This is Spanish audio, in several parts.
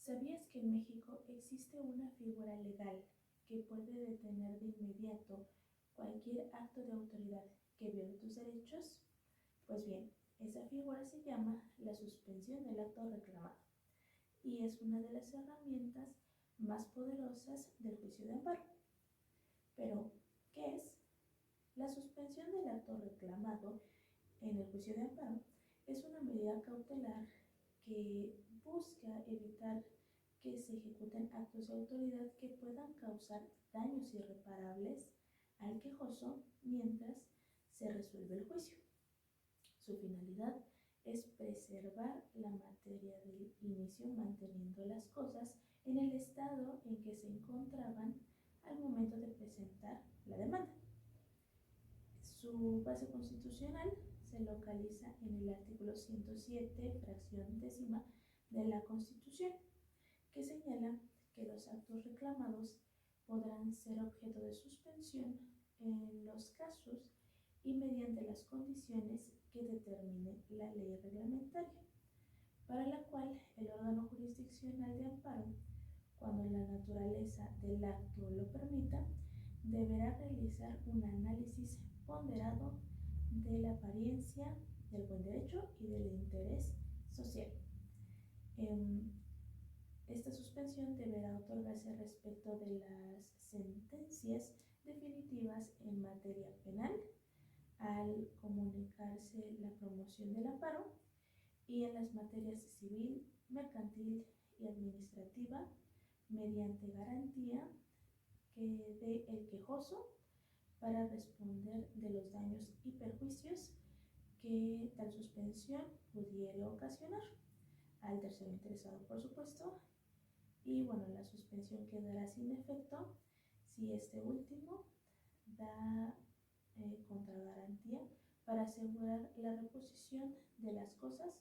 ¿Sabías que en México existe una figura legal que puede detener de inmediato cualquier acto de autoridad que viole tus derechos? Pues bien, esa figura se llama la suspensión del acto reclamado y es una de las herramientas más poderosas del juicio de amparo. Pero, ¿qué es? La suspensión del acto reclamado en el juicio de amparo es una medida cautelar que busca evitar que se ejecuten actos de autoridad que puedan causar daños irreparables al quejoso mientras se resuelve el juicio. Su finalidad es preservar la materia del inicio manteniendo las cosas en el estado en que se encontraban al momento de presentar la demanda. Su base constitucional se localiza en el artículo 107, fracción décima de la Constitución, que señala que los actos reclamados podrán ser objeto de suspensión en los casos y mediante las condiciones que determine la ley reglamentaria, para la cual el órgano jurisdiccional de amparo, cuando la naturaleza del acto lo permita, deberá realizar un análisis ponderado de la apariencia del buen derecho y del interés social. Esta suspensión deberá otorgarse respecto de las sentencias definitivas en materia penal al comunicarse la promoción del amparo y en las materias civil, mercantil y administrativa mediante garantía que dé el quejoso para responder de los daños y perjuicios que tal suspensión pudiera ocasionar al tercero interesado, por supuesto. Y bueno, la suspensión quedará sin efecto si este último da contragarantía para asegurar la reposición de las cosas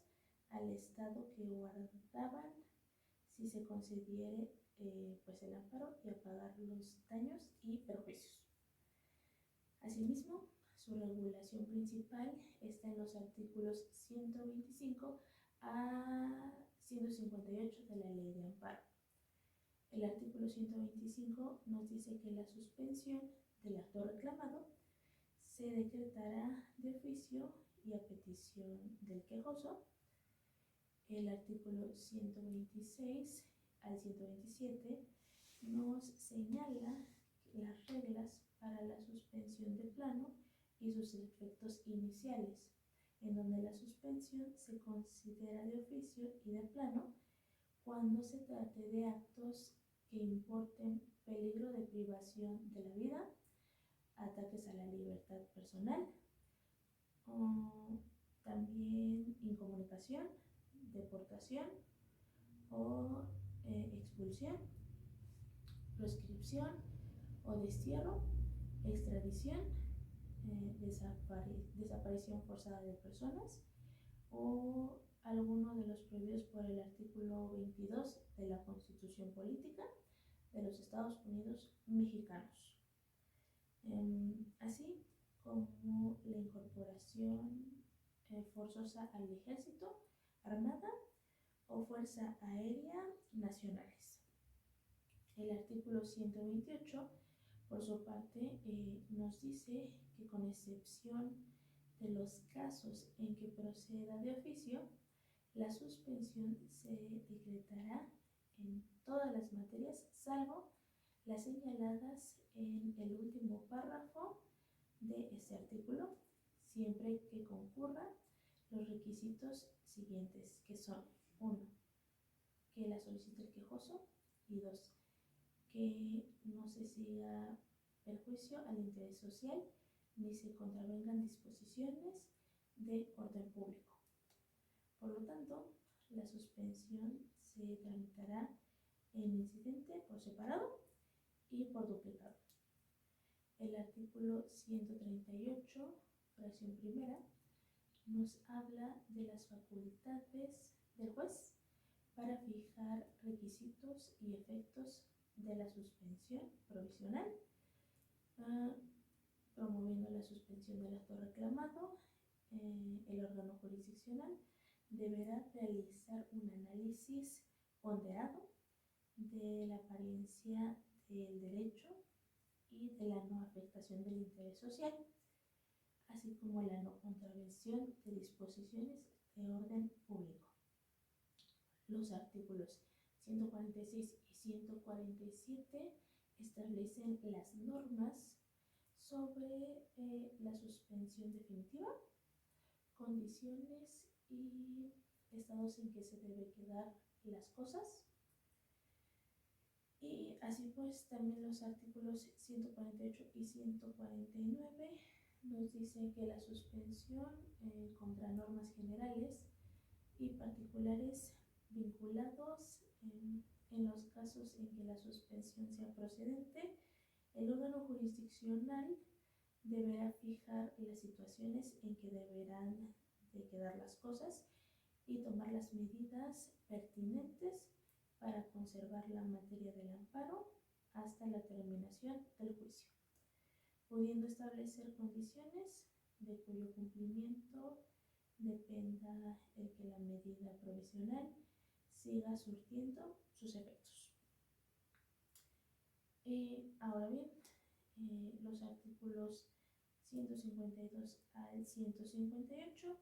al estado que guardaban si se concediere pues el amparo y a pagar los daños y perjuicios. Asimismo, su regulación principal está en los artículos 125 a 158 de la Ley de Amparo. El artículo 125 nos dice que la suspensión del acto reclamado se decretará de oficio y a petición del quejoso. El artículo 126 al 127 nos señala las reglas para la suspensión de plano y sus efectos iniciales, en donde la suspensión se considera de oficio y de plano cuando se trate de actos que importen peligro de privación de la vida, ataques a la libertad personal, o también incomunicación, deportación o expulsión, proscripción o destierro, extradición, desaparición forzada de personas o alguno de los prohibidos por el artículo 22 de la Constitución Política de los Estados Unidos Mexicanos, así como la incorporación forzosa al ejército, armada o fuerza aérea nacionales. El artículo 128, por su parte, nos dice que con excepción de los casos en que proceda de oficio, la suspensión se decretará en todas las materias, salvo las señaladas en el último párrafo de este artículo, siempre que concurran los requisitos siguientes, que son 1. Que la solicite el quejoso y 2. Que no se siga perjuicio al interés social ni se contravengan disposiciones de orden público. Por lo tanto, la suspensión se tramitará en incidente por separado y por duplicado. El artículo 138, fracción primera, nos habla de las facultades del juez para fijar requisitos y efectos de la suspensión provisional, promoviendo la suspensión del acto reclamado. El órgano jurisdiccional deberá realizar un análisis ponderado de la apariencia del derecho y de la no afectación del interés social, así como la no contravención de disposiciones de orden público. Los artículos 146 y 147 establecen las normas sobre la suspensión definitiva, condiciones y estados en que se debe quedar las cosas. Y así pues también los artículos 148 y 149 nos dicen que la suspensión contra normas generales y particulares vinculados en los casos en que la suspensión sea procedente, el órgano jurisdiccional deberá fijar las situaciones en que deberán de quedar las cosas y tomar las medidas pertinentes para conservar la materia del amparo hasta la terminación del juicio, pudiendo establecer condiciones de cuyo cumplimiento dependa el que la medida provisional siga surtiendo sus efectos. Ahora bien, los artículos 152 al 158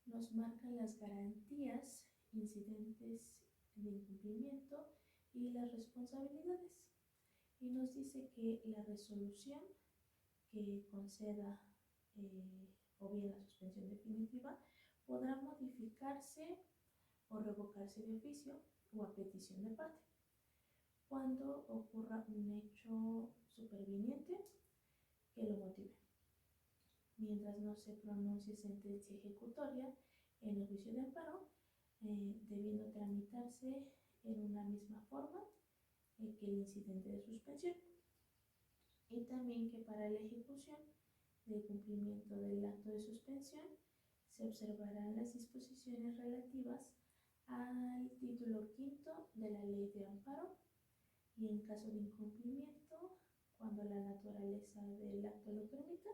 nos marcan las garantías incidentes de incumplimiento y las responsabilidades, y nos dice que la resolución que conceda o bien la suspensión definitiva podrá modificarse o revocarse de oficio o a petición de parte cuando ocurra un hecho superviniente que lo motive, mientras no se pronuncie sentencia ejecutoria en el juicio de amparo, debiendo tramitarse en una misma forma que el incidente de suspensión, y también que para la ejecución del cumplimiento del acto de suspensión se observarán las disposiciones relativas al título quinto de la Ley de Amparo, y en caso de incumplimiento, cuando la naturaleza del acto lo permita,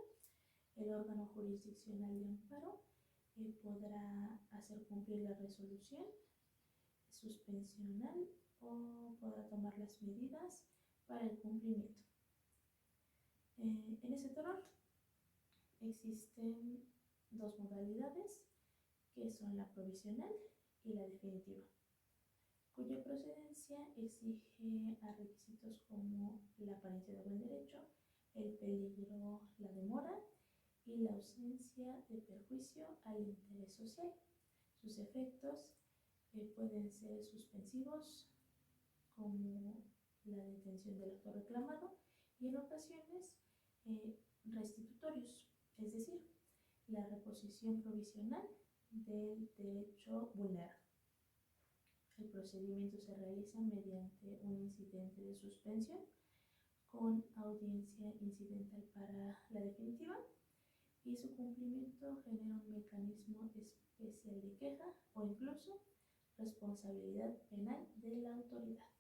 el órgano jurisdiccional de amparo podrá hacer cumplir la resolución suspensional o podrá tomar las medidas para el cumplimiento. En ese tenor existen dos modalidades, que son la provisional y la definitiva, cuya procedencia exige a requisitos como la apariencia de buen derecho, el peligro, la demora y la ausencia de perjuicio al interés social. Sus efectos pueden ser suspensivos, como la detención del acto reclamado, y en ocasiones restitutorios, es decir, la reposición provisional del derecho vulnerado. El procedimiento se realiza mediante un incidente de suspensión con audiencia incidental para la definitiva, y su cumplimiento genera un mecanismo especial de queja o incluso responsabilidad penal de la autoridad.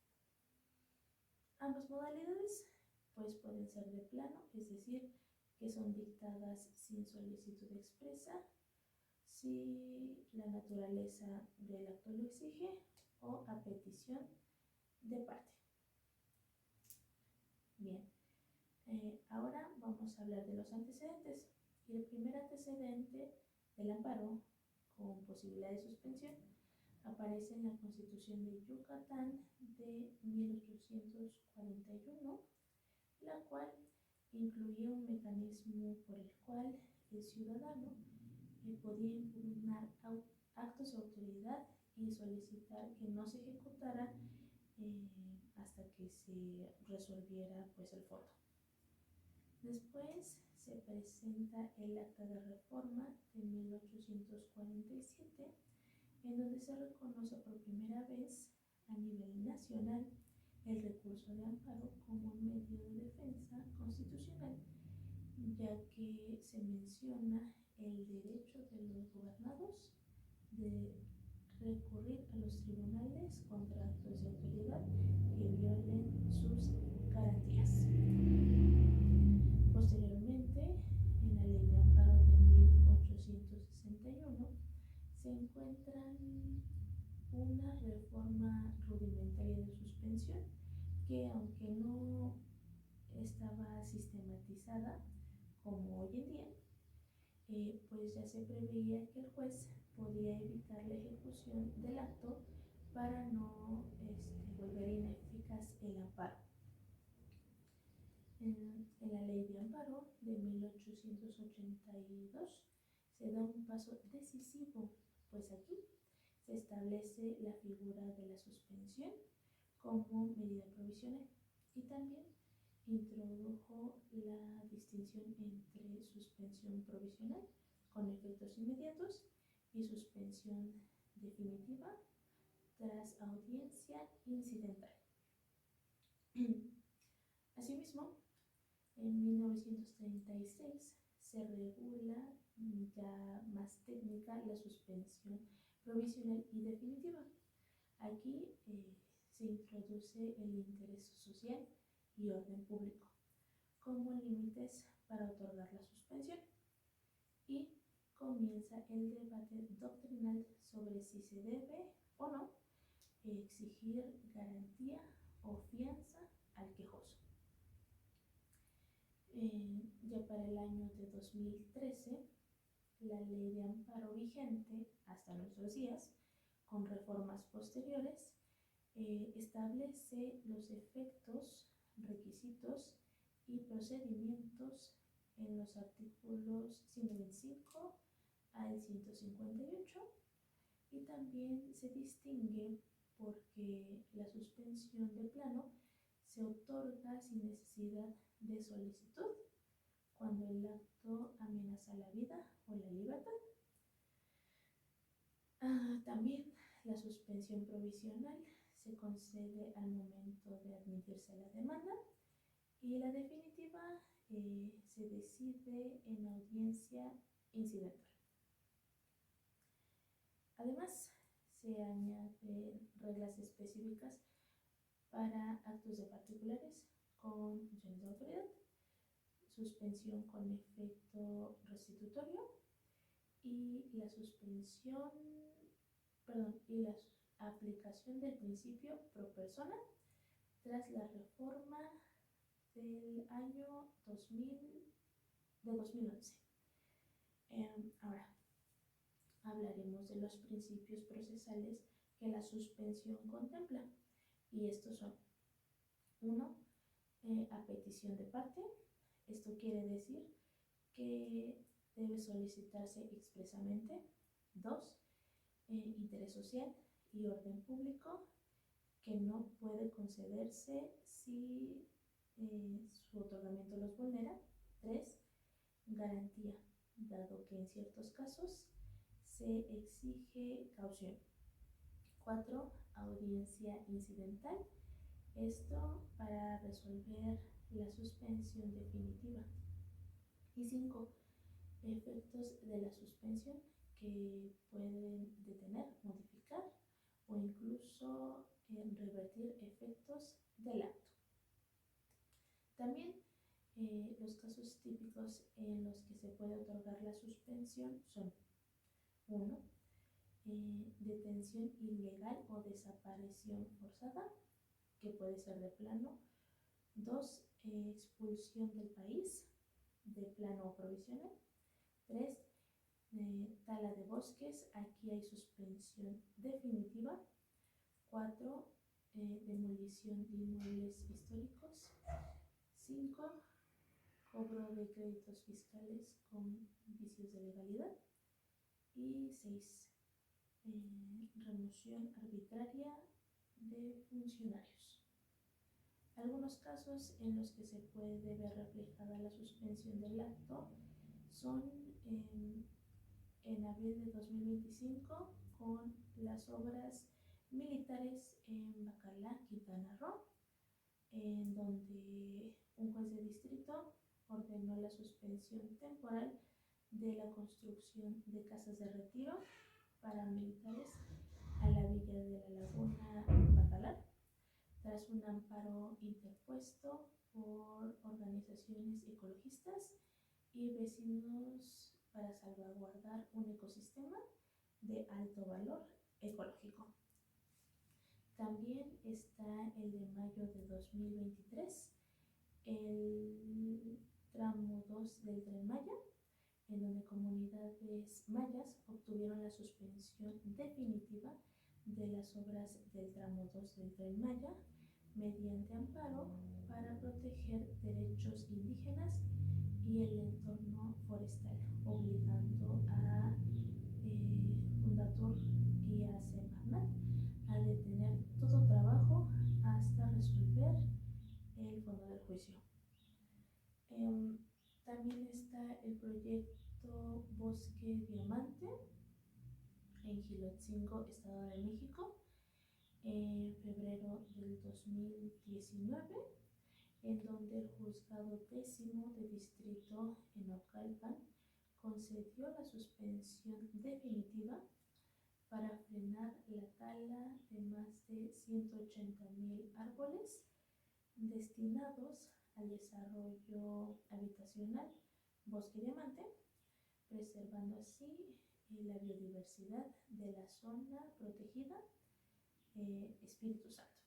Ambas modalidades pues pueden ser de plano, es decir, que son dictadas sin solicitud expresa, si la naturaleza del acto lo exige, o a petición de parte. Bien, ahora vamos a hablar de los antecedentes. Y el primer antecedente del amparo con posibilidad de suspensión aparece en la Constitución de Yucatán de 1841, la cual incluía un mecanismo por el cual el ciudadano podía impugnar actos de autoridad y solicitar que no se ejecutara hasta que se resolviera pues el fondo. Después se presenta el Acta de Reforma de 1847, en donde se reconoce por primera vez a nivel nacional el recurso de amparo como un medio de defensa constitucional, ya que se menciona el derecho de los gobernados de recurrir a los tribunales contra actos de autoridad que violen sus garantías. Posteriormente, en la Ley de Amparo de 1861, se encuentran una reforma forma rudimentaria de suspensión que, aunque no estaba sistematizada como hoy en día, pues ya se preveía que el juez podía evitar la ejecución del acto para no volver ineficaz el amparo. En la Ley de Amparo de 1882 se da un paso decisivo, pues aquí se establece la figura de la suspensión como medida provisional y también introdujo la distinción entre suspensión provisional con efectos inmediatos y suspensión definitiva tras audiencia incidental. Asimismo, en 1936 se regula ya más técnica la suspensión provisional y definitiva. Aquí se introduce el interés social y orden público como límites para otorgar la suspensión y comienza el debate doctrinal sobre si se debe o no exigir garantía o fianza al quejoso. Ya para el año de 2013, la Ley de Amparo vigente hasta nuestros días, con reformas posteriores, establece los efectos, requisitos y procedimientos en los artículos 125 al 158 y también se distingue porque la suspensión de plano se otorga sin necesidad de solicitud cuando el acto amenaza la vida o la libertad. También la suspensión provisional se concede al momento de admitirse la demanda y la definitiva se decide en audiencia incidental. Además, se añaden reglas específicas para actos de particulares con funciones de autoridad, suspensión con efecto restitutorio y la aplicación del principio pro persona tras la reforma del año 2011. Ahora hablaremos de los principios procesales que la suspensión contempla y estos son: 1. A petición de parte. Esto quiere decir que debe solicitarse expresamente. 2. Interés social y orden público, que no puede concederse si su otorgamiento los vulnera. 3. Garantía, dado que en ciertos casos se exige caución. 4. Audiencia incidental. Esto para resolver la suspensión definitiva. Y 5. Efectos de la suspensión que pueden detener, modificar o incluso revertir efectos del acto. También los casos típicos en los que se puede otorgar la suspensión son: 1. Detención ilegal o desaparición forzada, que puede ser de plano. 2. Expulsión del país, de plano o provisional. 3. Tala de bosques, aquí hay suspensión definitiva. 4. Demolición de inmuebles históricos. 5. Cobro de créditos fiscales con vicios de legalidad. Y 6. Remoción arbitraria de funcionarios. Algunos casos en los que se puede ver reflejada la suspensión del acto son en abril de 2025 con las obras militares en Bacalar, Quintana Roo, en donde un juez de distrito ordenó la suspensión temporal de la construcción de casas de retiro para militares a la villa de la Laguna Bacalar, tras un amparo interpuesto por organizaciones ecologistas y vecinos para salvaguardar un ecosistema de alto valor ecológico. También está el de mayo de 2023, el tramo 2 del Tren Maya, en donde comunidades mayas obtuvieron la suspensión definitiva de las obras del tramo 2 del Tren Maya mediante amparo para proteger derechos indígenas y el entorno forestal, obligando a Fundatur y a Semarnat a detener todo trabajo hasta resolver el fondo del juicio. También está el proyecto Bosque Diamante en Gilotzingo, Estado de México, en febrero del 2019, en donde el juzgado 10º de distrito en Naucalpan concedió la suspensión definitiva para frenar la tala de más de 180,000 árboles destinados al desarrollo habitacional Bosque Diamante, preservando así la biodiversidad de la zona protegida Espíritu Santo.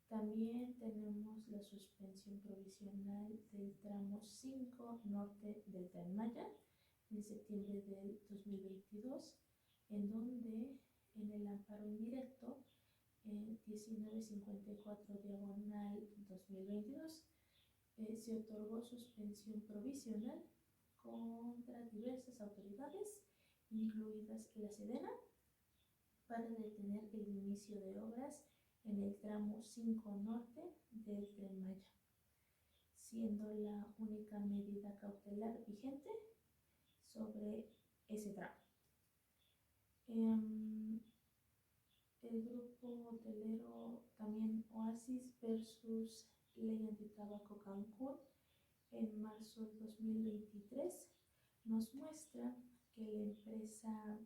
También tenemos la suspensión provisional del tramo 5 norte del Tren Maya en septiembre del 2022, en donde en el amparo indirecto 1954 diagonal 2022 se otorgó suspensión provisional contra diversas autoridades, incluidas la Sedena, para detener el inicio de obras en el tramo 5 norte del Tren Maya, siendo la única medida cautelar vigente sobre ese tramo. El grupo hotelero también Oasis versus Ley Antitabaco Cancún en marzo de 2023 nos muestra que la empresa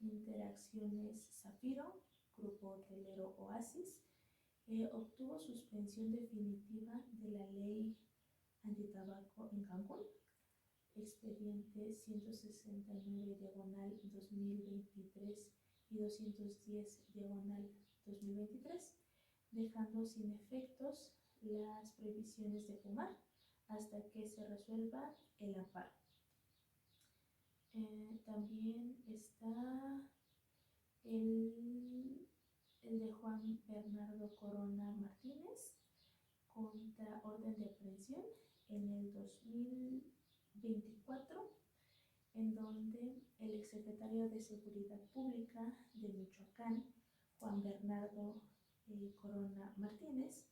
Interacciones Zafiro, grupo hotelero Oasis, obtuvo suspensión definitiva de la ley antitabaco en Cancún, expediente 169 diagonal 2023 y 210 diagonal 2023, dejando sin efectos las prohibiciones de fumar hasta que se resuelva el amparo. También está el de Juan Bernardo Corona Martínez contra orden de aprehensión en el 2024, en donde el exsecretario de Seguridad Pública de Michoacán, Juan Bernardo Corona Martínez,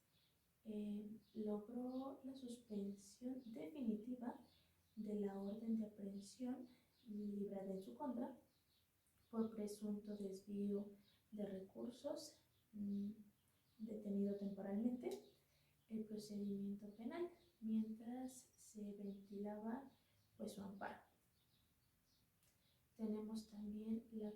logró la suspensión definitiva de la orden de aprehensión librada en su contra por presunto desvío de recursos, detenido temporalmente el procedimiento penal mientras se ventilaba su amparo. Tenemos también la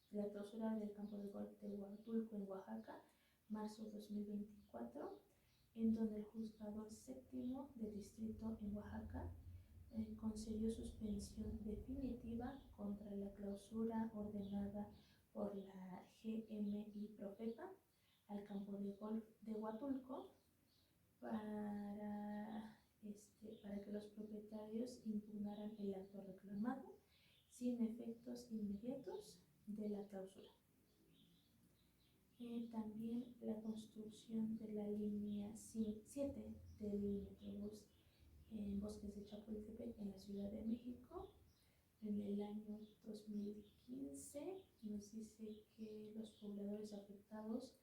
clausura del campo de golf de Huatulco en Oaxaca, marzo 2024, en donde el juzgado 7º de distrito en Oaxaca concedió suspensión definitiva contra la clausura ordenada por la GMI Profepa al campo de golf de Huatulco para que los propietarios impugnaran el acto reclamado sin efectos inmediatos de la clausura. También la construcción de la línea 7 del Metrobús en Bosques de Chapultepec en la Ciudad de México en el año 2015 nos dice que los pobladores afectados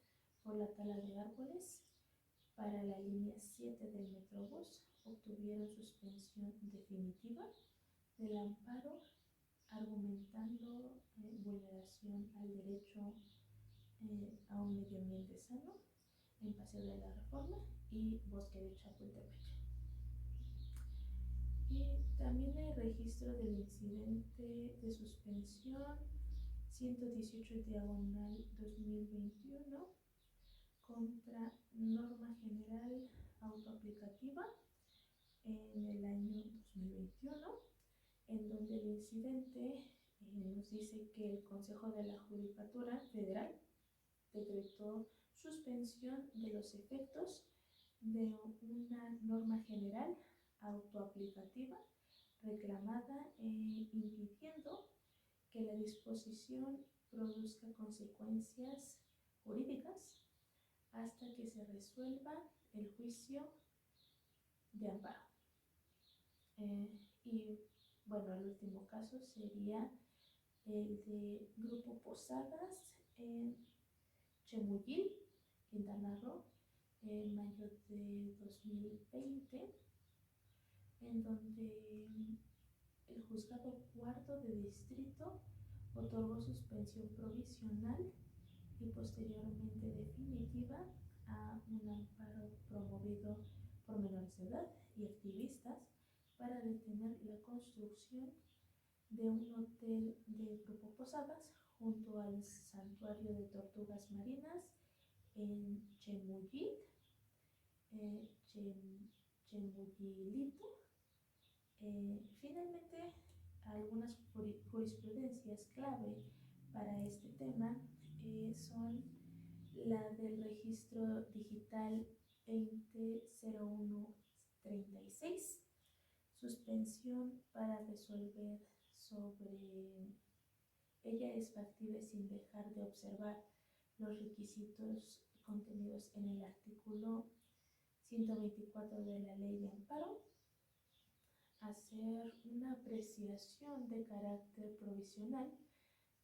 por la tala de árboles para la línea 7 del Metrobús obtuvieron suspensión definitiva del amparo, argumentando vulneración al derecho a un medio ambiente sano en Paseo de la Reforma y Bosque de Chapultepec. Y también hay registro del incidente de suspensión 118 diagonal 2021 contra norma general autoaplicativa en el año 2021, en donde el incidente nos dice que el Consejo de la Judicatura Federal decretó suspensión de los efectos de una norma general autoaplicativa reclamada impidiendo que la disposición produzca consecuencias jurídicas hasta que se resuelva el juicio de amparo. Y bueno, el último caso sería el de Grupo Posadas en Chemuyil, Quintana Roo, en mayo de 2020, en donde el juzgado cuarto de distrito otorgó suspensión provisional y posteriormente definitiva a un amparo promovido por menores de edad y activistas para detener la construcción de un hotel de Grupo Posadas junto al santuario de tortugas marinas en Chemuyil, Chemuyilito. Finalmente, algunas jurisprudencias clave para este tema son la del registro digital 200136, suspensión para resolver sobre ella es factible sin dejar de observar los requisitos contenidos en el artículo 124 de la Ley de Amparo, hacer una apreciación de carácter provisional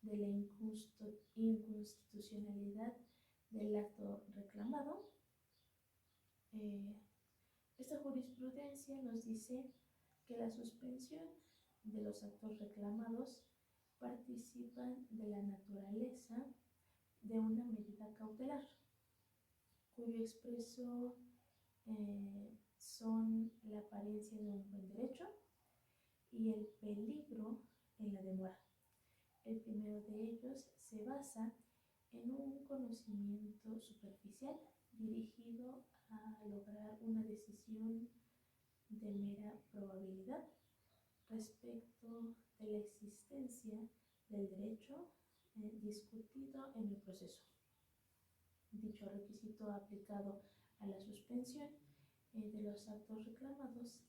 de la inconstitucionalidad del acto reclamado. Esta jurisprudencia nos dice que la suspensión de los actos reclamados participan de la naturaleza de una medida cautelar, cuyo expreso son la apariencia de un buen derecho y el peligro en la demora. El primero de ellos se basa en un conocimiento superficial dirigido a lograr una decisión de mera probabilidad respecto de la existencia del derecho discutido en el proceso. Dicho requisito aplicado a la suspensión de los actos reclamados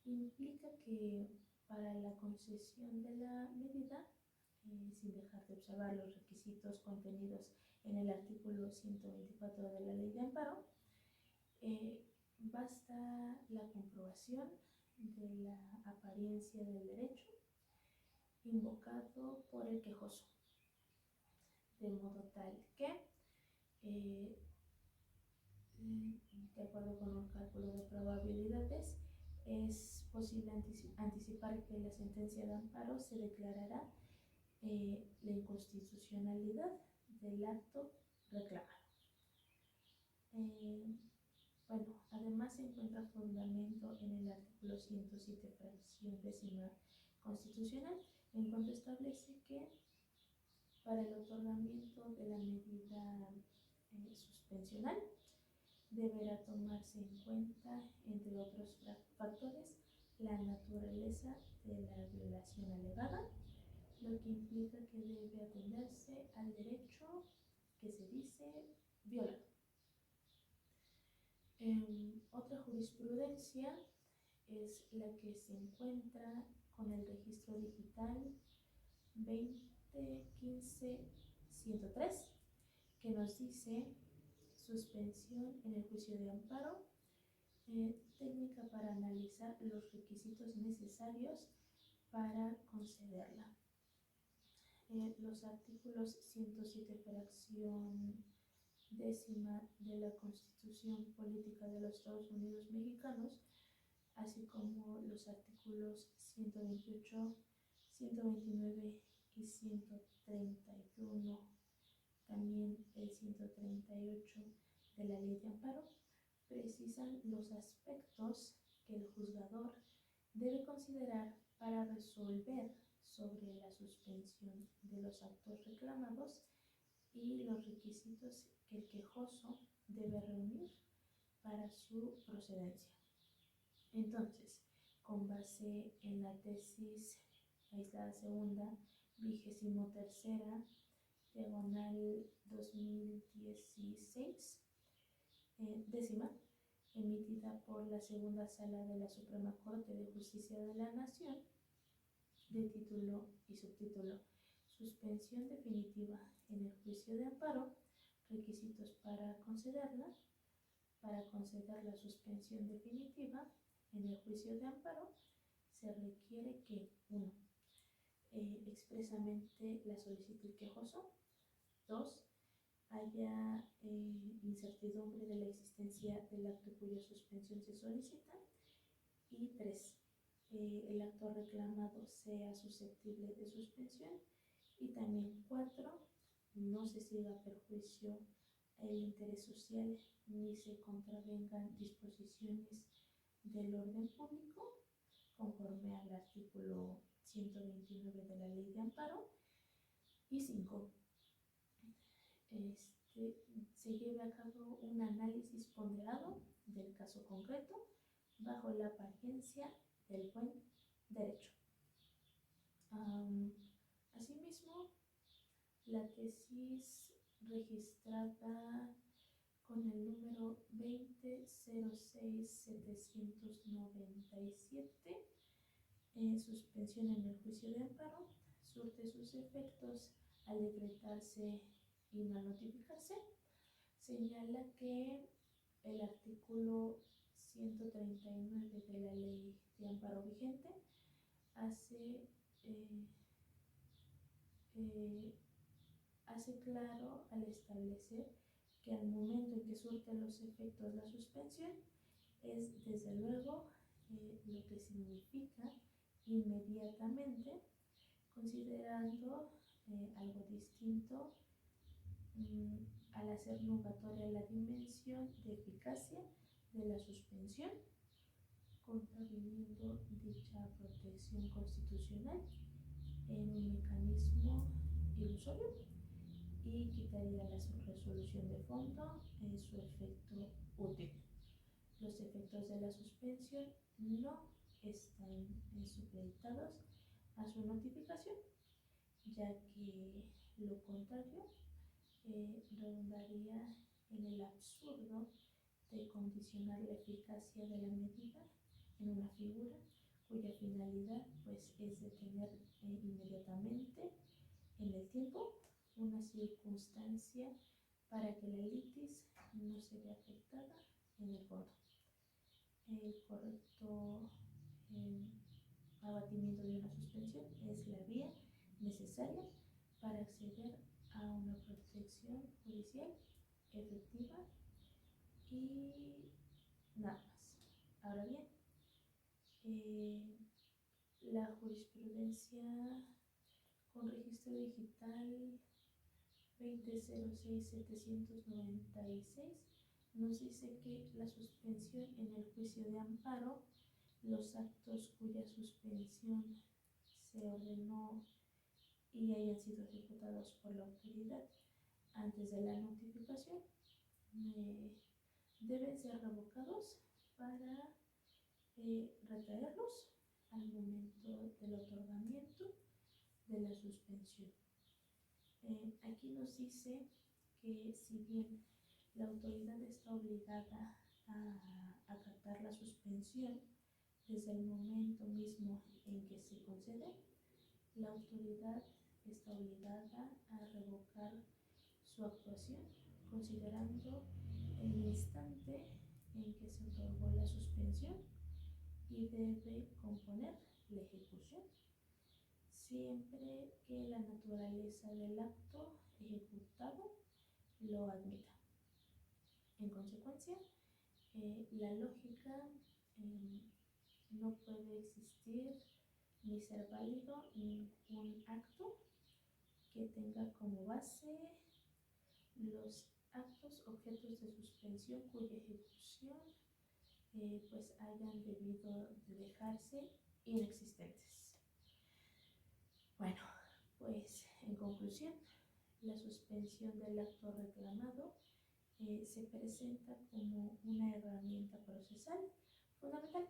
implica que para la concesión de la medida, sin dejar de observar los requisitos contenidos en el artículo 124 de la Ley de Amparo, basta la comprobación de la apariencia del derecho invocado por el quejoso, de modo tal que, de acuerdo con un cálculo de probabilidades, es posible anticipar que la sentencia de amparo se declarará la inconstitucionalidad del acto reclamado. Bueno, además se encuentra fundamento en el artículo 107, fracción décima constitucional, en cuanto establece que para el otorgamiento de la medida suspensional deberá tomarse en cuenta, entre otros factores, la naturaleza de la violación alegada, lo que implica que debe atenderse al derecho que se dice violado. Otra jurisprudencia es la que se encuentra con el registro digital 2015-103, que nos dice suspensión en el juicio de amparo, técnica para analizar los requisitos necesarios para concederla. Los artículos 107, fracción décima de la Constitución Política de los Estados Unidos Mexicanos, así como los artículos 128, 129 y 131, también el 138 de la Ley de Amparo, precisan los aspectos que el juzgador debe considerar para resolver sobre la suspensión de los actos reclamados y los requisitos que el quejoso debe reunir para su procedencia. Entonces, con base en la tesis aislada segunda 23ª, diagonal 2016, décima, emitida por la Segunda Sala de la Suprema Corte de Justicia de la Nación, de título y subtítulo: Suspensión definitiva en el juicio de amparo. Requisitos para concederla. Para conceder la suspensión definitiva en el juicio de amparo, se requiere que 1. Expresamente la solicite el quejoso. 2. Haya incertidumbre de la existencia del acto cuya suspensión se solicita. Y 3. El acto reclamado sea susceptible de suspensión. Y también 4. No se siga a perjuicio el interés social ni se contravengan disposiciones del orden público conforme al artículo 129 de la Ley de Amparo. Y 5. Se lleve a cabo un análisis ponderado del caso concreto bajo la apariencia del buen derecho. Asimismo, la tesis registrada con el número 20.06.797, suspensión en el juicio de amparo, surte sus efectos al decretarse y no notificarse. Señala que el artículo 139 de la Ley de Amparo vigente hace claro al establecer que al momento en que surte los efectos la suspensión es desde luego lo que significa inmediatamente, considerando algo distinto al hacer nugatoria la dimensión de eficacia de la suspensión, contraviniendo dicha protección constitucional en un mecanismo ilusorio, y quitaría la resolución de fondo en su efecto útil. Los efectos de la suspensión no están supeditados a su notificación, ya que lo contrario redundaría en el absurdo de condicionar la eficacia de la medida en una figura cuya finalidad pues es detener inmediatamente en el tiempo una circunstancia para que la litis no se vea afectada en el fondo. El correcto abatimiento de una suspensión es la vía necesaria para acceder a una protección judicial efectiva y nada más. Ahora bien, la jurisprudencia con registro digital 20.06.796 nos dice que la suspensión en el juicio de amparo, los actos cuya suspensión se ordenó y hayan sido ejecutados por la autoridad antes de la notificación, deben ser revocados para retraerlos al momento del otorgamiento de la suspensión. Aquí nos dice que si bien la autoridad está obligada a acatar la suspensión desde el momento mismo en que se concede, la autoridad está obligada a revocar su actuación considerando el instante en que se otorgó la suspensión y debe componer la ejecución, siempre que la naturaleza del acto ejecutado lo admita. En consecuencia, la lógica no puede existir ni ser válido ningún acto que tenga como base los actos objetos de suspensión cuya ejecución pues hayan debido de dejarse inexistentes. Bueno, pues en conclusión, la suspensión del acto reclamado se presenta como una herramienta procesal fundamental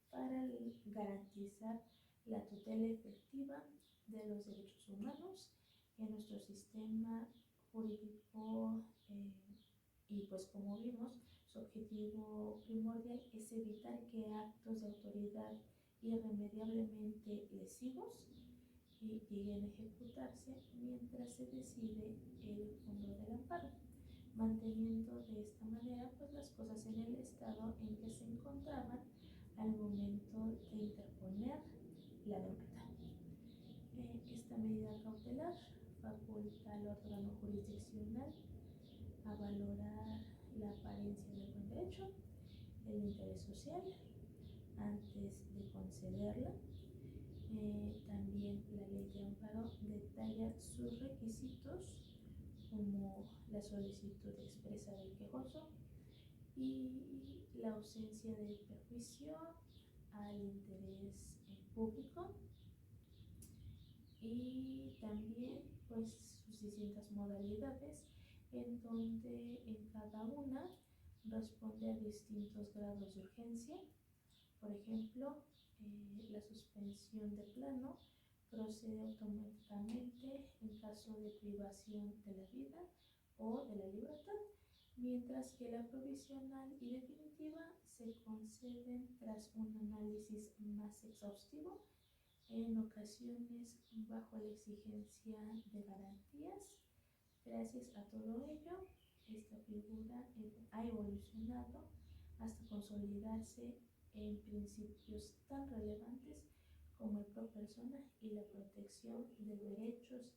para garantizar la tutela efectiva de los derechos humanos en nuestro sistema jurídico y pues como vimos, su objetivo primordial es evitar que actos de autoridad irremediablemente lesivos lleguen a ejecutarse mientras se decide el fondo del amparo, manteniendo de esta manera pues las cosas en el estado en que se encontraban al momento de interponer la demanda. Esta medida cautelar faculta al órgano jurisdiccional a valorar la apariencia del buen derecho, el interés social, antes de concederla. También la ley de amparo detalla sus requisitos como la solicitud expresa del quejoso y la ausencia de perjuicio al interés público, y también pues sus distintas modalidades en donde en cada una responde a distintos grados de urgencia. Por ejemplo, la suspensión de plano procede automáticamente en caso de privación de la vida o de la libertad, mientras que la provisional y definitiva se conceden tras un análisis más exhaustivo, en ocasiones bajo la exigencia de garantías. Gracias a todo ello, esta figura ha evolucionado hasta consolidarse en principios tan relevantes como el pro persona y la protección de derechos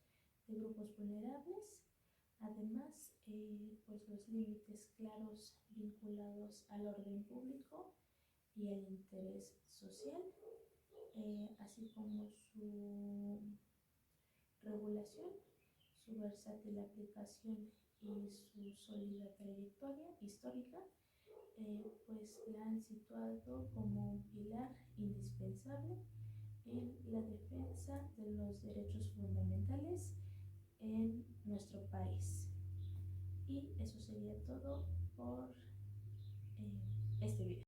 de grupos vulnerables. Además, pues los límites claros vinculados al orden público y al interés social, así como su regulación, su versátil aplicación y su sólida trayectoria histórica, pues la han situado como un pilar indispensable en la defensa de los derechos fundamentales en nuestro país. Y eso sería todo por este video.